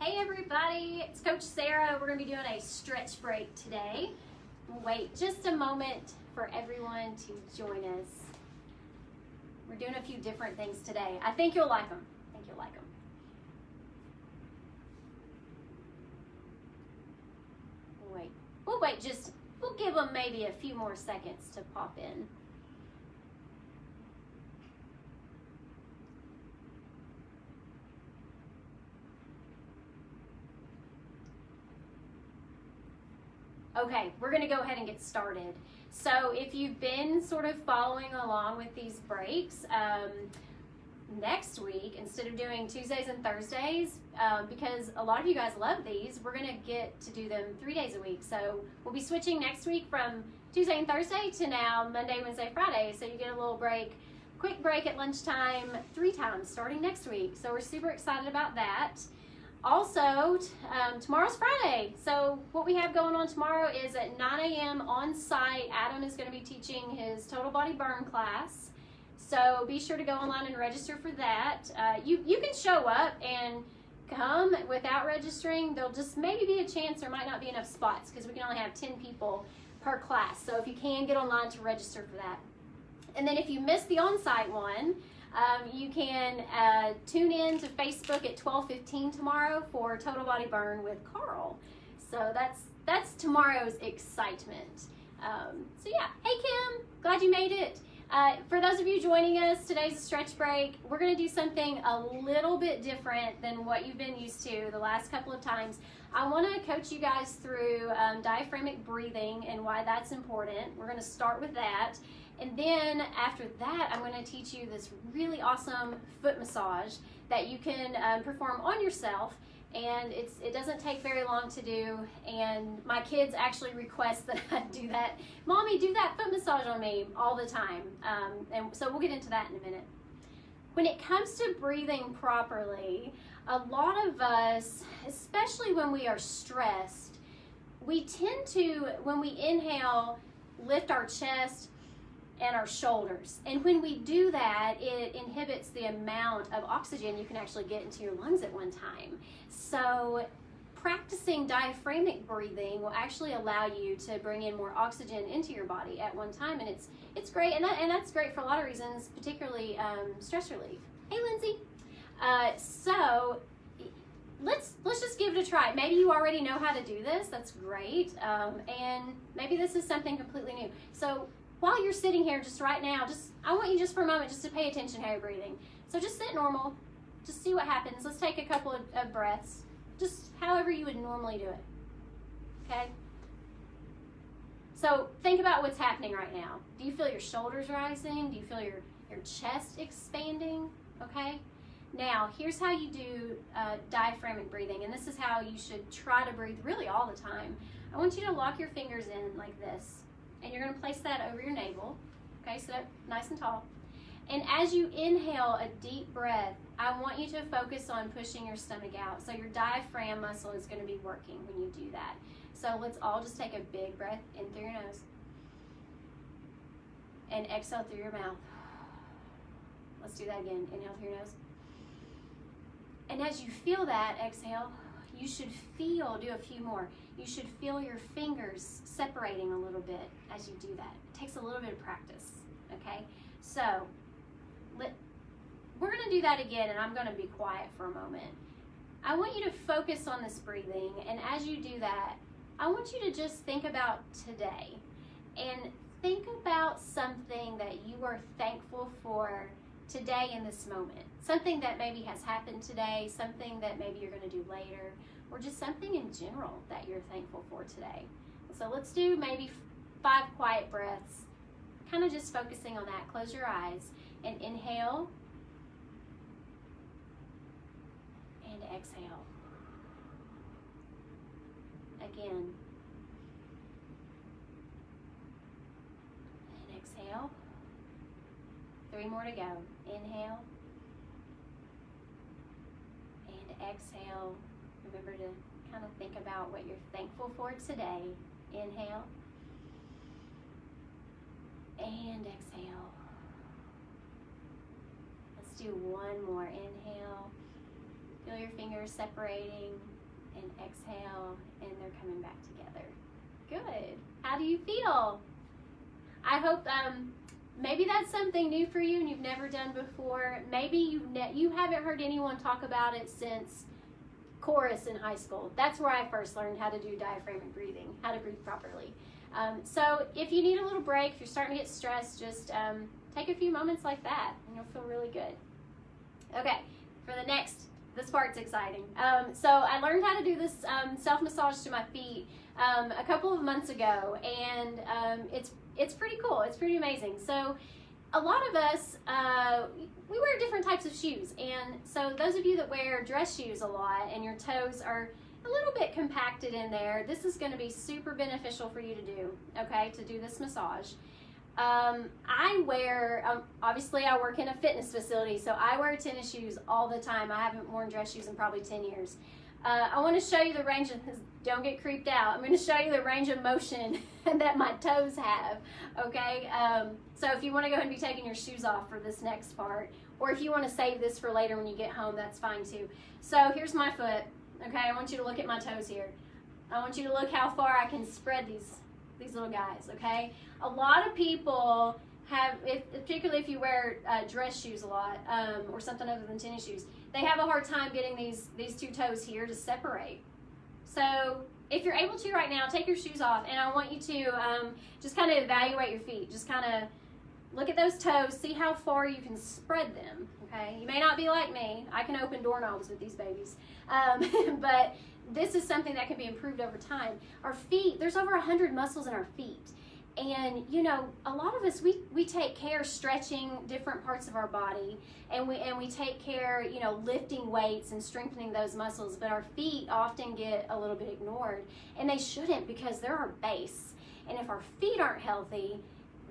Hey everybody, it's Coach Sara. We're going to be doing a stretch break today. We'll wait just a moment for everyone to join us. We're doing a few different things today. I think you'll like them. We'll give them maybe a few more seconds to pop in. Okay, we're going to go ahead and get started. So if you've been sort of following along with these breaks, next week, instead of doing Tuesdays and Thursdays, because a lot of you guys love these, we're going to get to do them 3 days a week. So we'll be switching next week from Tuesday and Thursday to now Monday, Wednesday, Friday. So you get a little break, quick break at lunchtime 3 times starting next week. So we're super excited about that. Also, tomorrow's Friday, so what we have going on tomorrow is at 9 a.m. on site. Adam is going to be teaching his total body burn class, so be sure to go online and register for that. You can show up and come without registering. There'll just maybe be a chance there might not be enough spots because we can only have 10 people per class, so if you can, get online to register for that. And then if you miss the on-site one, you can tune in to Facebook at 12:15 tomorrow for Total Body Burn with Carl. So that's tomorrow's excitement. So yeah, hey Kim, glad you made it. For those of you joining us, today's a stretch break. We're going to do something a little bit different than what you've been used to the last couple of times. I want to coach you guys through diaphragmatic breathing and why that's important. We're going to start with that. And then after that, I'm going to teach you this really awesome foot massage that you can perform on yourself. And it doesn't take very long to do. And my kids actually request that I do that. Mommy, do that foot massage on me all the time. And so we'll get into that in a minute. When it comes to breathing properly, a lot of us, especially when we are stressed, we tend to, when we inhale, lift our chest and our shoulders. And when we do that, it inhibits the amount of oxygen you can actually get into your lungs at one time. So practicing diaphragmatic breathing will actually allow you to bring in more oxygen into your body at one time, and it's great, and that's great for a lot of reasons, particularly stress relief. Hey Lindsay. So let's just give it a try. Maybe you already know how to do this. That's great. And maybe this is something completely new. So while you're sitting here just right now, I want you just for a moment just to pay attention how you're breathing. So just sit normal, just see what happens. Let's take a couple of breaths, just however you would normally do it, okay? So think about what's happening right now. Do you feel your shoulders rising? Do you feel your chest expanding, okay? Now, here's how you do diaphragmatic breathing, and this is how you should try to breathe really all the time. I want you to lock your fingers in like this. And you're going to place that over your navel, okay, sit up nice and tall. And as you inhale a deep breath, I want you to focus on pushing your stomach out. So your diaphragm muscle is going to be working when you do that. So let's all just take a big breath in through your nose. And exhale through your mouth. Let's do that again. Inhale through your nose. And as you feel that exhale, you should do a few more. You should feel your fingers separating a little bit as you do that. It takes a little bit of practice, okay? So, we're gonna do that again, and I'm gonna be quiet for a moment. I want you to focus on this breathing, and as you do that, I want you to just think about today, and think about something that you are thankful for today in this moment. Something that maybe has happened today, something that maybe you're gonna do later, or just something in general that you're thankful for today. So let's do maybe 5 quiet breaths, kind of just focusing on that. Close your eyes and inhale and exhale. Again. And exhale. 3 more to go. Inhale and exhale. Remember to kind of think about what you're thankful for today. Inhale and exhale. Let's do one more. Inhale. Feel your fingers separating, and exhale, and they're coming back together. Good. How do you feel? I hope maybe that's something new for you and you've never done before. Maybe you haven't heard anyone talk about it since chorus in high school. That's where I first learned how to do diaphragmatic breathing, how to breathe properly. So if you need a little break, if you're starting to get stressed, just take a few moments like that and you'll feel really good. Okay, for the next, this part's exciting. So I learned how to do this self-massage to my feet a couple of months ago, and it's pretty cool. It's pretty amazing. So a lot of us, we wear different types of shoes, and so those of you that wear dress shoes a lot and your toes are a little bit compacted in there, this is going to be super beneficial for you to do, okay, to do this massage. I wear, obviously I work in a fitness facility, so I wear tennis shoes all the time. I haven't worn dress shoes in probably 10 years. I want to show you the range of, don't get creeped out, I'm going to show you the range of motion that my toes have, okay? So if you want to go ahead and be taking your shoes off for this next part, or if you want to save this for later when you get home, that's fine too. So here's my foot, okay? I want you to look at my toes here. I want you to look how far I can spread these little guys, okay? A lot of people have, particularly if you wear dress shoes a lot, or something other than tennis shoes, they have a hard time getting these two toes here to separate. So if you're able to right now, take your shoes off, and I want you to just kind of evaluate your feet. Just kind of look at those toes, see how far you can spread them, okay? You may not be like me. I can open doorknobs with these babies. But this is something that can be improved over time. Our feet, there's over 100 muscles in our feet. And, you know, a lot of us, we take care stretching different parts of our body, and we take care, you know, lifting weights and strengthening those muscles, but our feet often get a little bit ignored, and they shouldn't, because they're our base. And if our feet aren't healthy,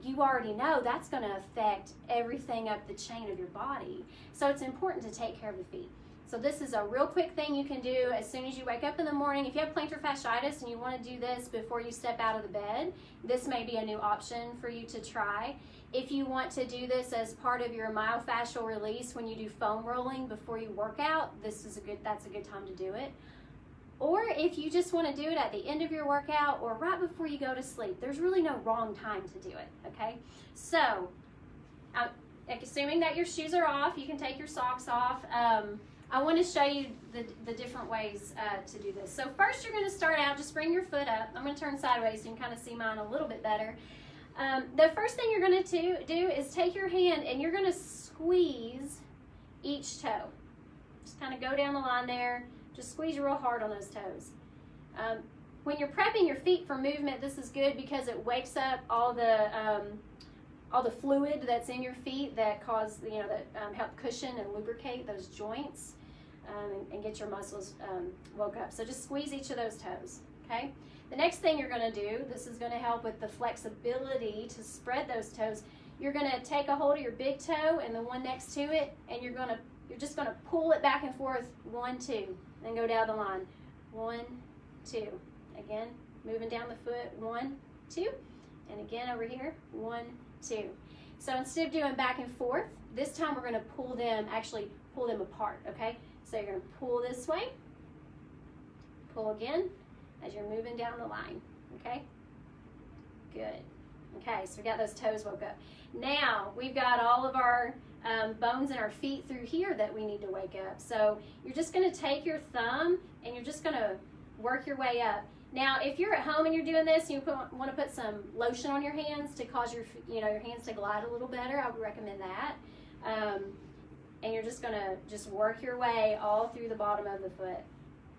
you already know that's going to affect everything up the chain of your body. So it's important to take care of the feet. So this is a real quick thing you can do as soon as you wake up in the morning. If you have plantar fasciitis and you want to do this before you step out of the bed, this may be a new option for you to try. If you want to do this as part of your myofascial release when you do foam rolling before you work out, that's a good time to do it. Or if you just want to do it at the end of your workout or right before you go to sleep, there's really no wrong time to do it, okay? So, assuming that your shoes are off, you can take your socks off. I want to show you the different ways to do this. So first you're going to start out, just bring your foot up. I'm going to turn sideways so you can kind of see mine a little bit better. The first thing you're going to do is take your hand and you're going to squeeze each toe. Just kind of go down the line there. Just squeeze real hard on those toes. When you're prepping your feet for movement, this is good because it wakes up all the fluid that's in your feet that help cushion and lubricate those joints and get your muscles woke up. So just squeeze each of those toes, okay? The next thing you're going to do, this is going to help with the flexibility to spread those toes. You're going to take a hold of your big toe and the one next to it, and you're just going to pull it back and forth, 1, 2, then go down the line, 1, 2. Again, moving down the foot, 1, 2, and again over here, 1, 2. So instead of doing back and forth, this time we're going to pull them apart, okay? So you're going to pull this way, pull again as you're moving down the line, okay? Good. Okay, so we got those toes woke up. Now we've got all of our bones in our feet through here that we need to wake up. So you're just going to take your thumb and you're just going to work your way up. Now, if you're at home and you're doing this, and you want to put some lotion on your hands to cause your hands to glide a little better, I would recommend that. And you're just going to work your way all through the bottom of the foot.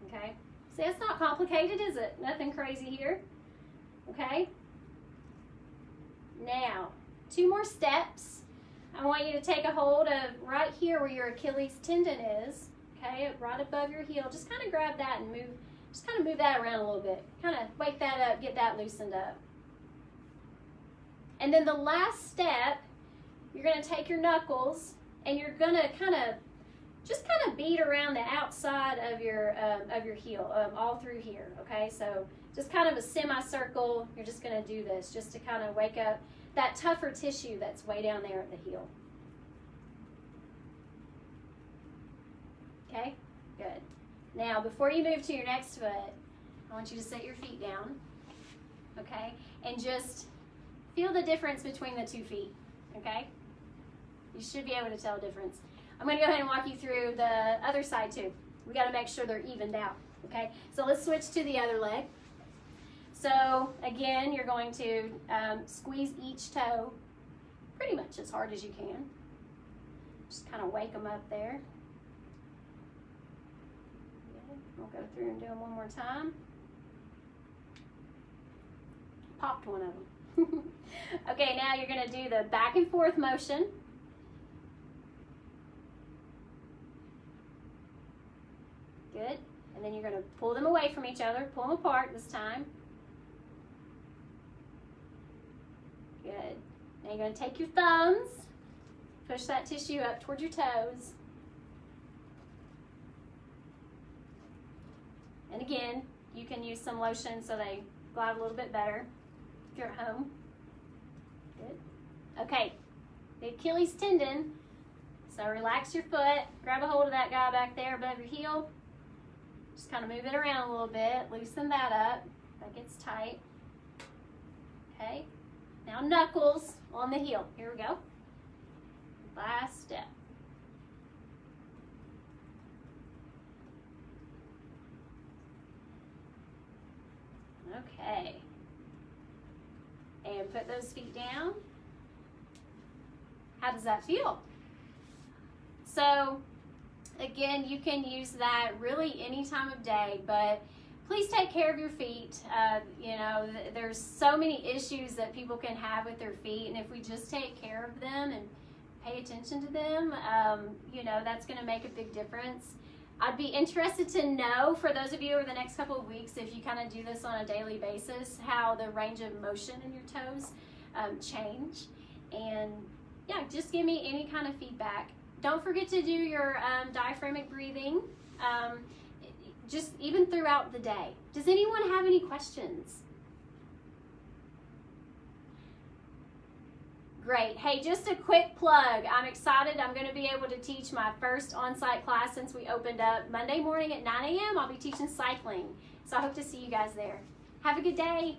Okay? See, it's not complicated, is it? Nothing crazy here. Okay? Now, 2 more steps. I want you to take a hold of right here where your Achilles tendon is. Okay? Right above your heel. Just kind of grab that and move. Just kind of move that around a little bit. Kind of wake that up, get that loosened up. And then the last step, you're going to take your knuckles and you're going to kind of beat around the outside of your heel, all through here. Okay, so just kind of a semicircle. You're just going to do this just to kind of wake up that tougher tissue that's way down there at the heel. Okay, good. Now, before you move to your next foot, I want you to set your feet down, okay? And just feel the difference between the 2 feet, okay? You should be able to tell a difference. I'm going to go ahead and walk you through the other side too. We got to make sure they're evened out, okay? So let's switch to the other leg. So again, you're going to squeeze each toe pretty much as hard as you can. Just kind of wake them up there. Okay, we'll go through and do them one more time. Popped one of them. Okay, now you're going to do the back and forth motion. Good. And then you're going to pull them away from each other. Pull them apart this time. Good. Now you're going to take your thumbs, push that tissue up towards your toes. And again, you can use some lotion so they glide a little bit better if you're at home. Good. Okay, the Achilles tendon. So relax your foot, grab a hold of that guy back there above your heel. Just kind of move it around a little bit, loosen that up. That gets tight. Okay. Now knuckles on the heel. Here we go. Last step. Okay. And put those feet down. How does that feel? So, again, you can use that really any time of day, but please take care of your feet. You know, there's so many issues that people can have with their feet, and if we just take care of them and pay attention to them, you know, that's going to make a big difference. I'd be interested to know, for those of you over the next couple of weeks, if you kind of do this on a daily basis, how the range of motion in your toes change. And yeah, just give me any kind of feedback. Don't forget to do your diaphragmatic breathing, just even throughout the day. Does anyone have any questions? Great. Hey, just a quick plug. I'm excited. I'm going to be able to teach my first on-site class since we opened up Monday morning at 9 a.m. I'll be teaching cycling. So I hope to see you guys there. Have a good day.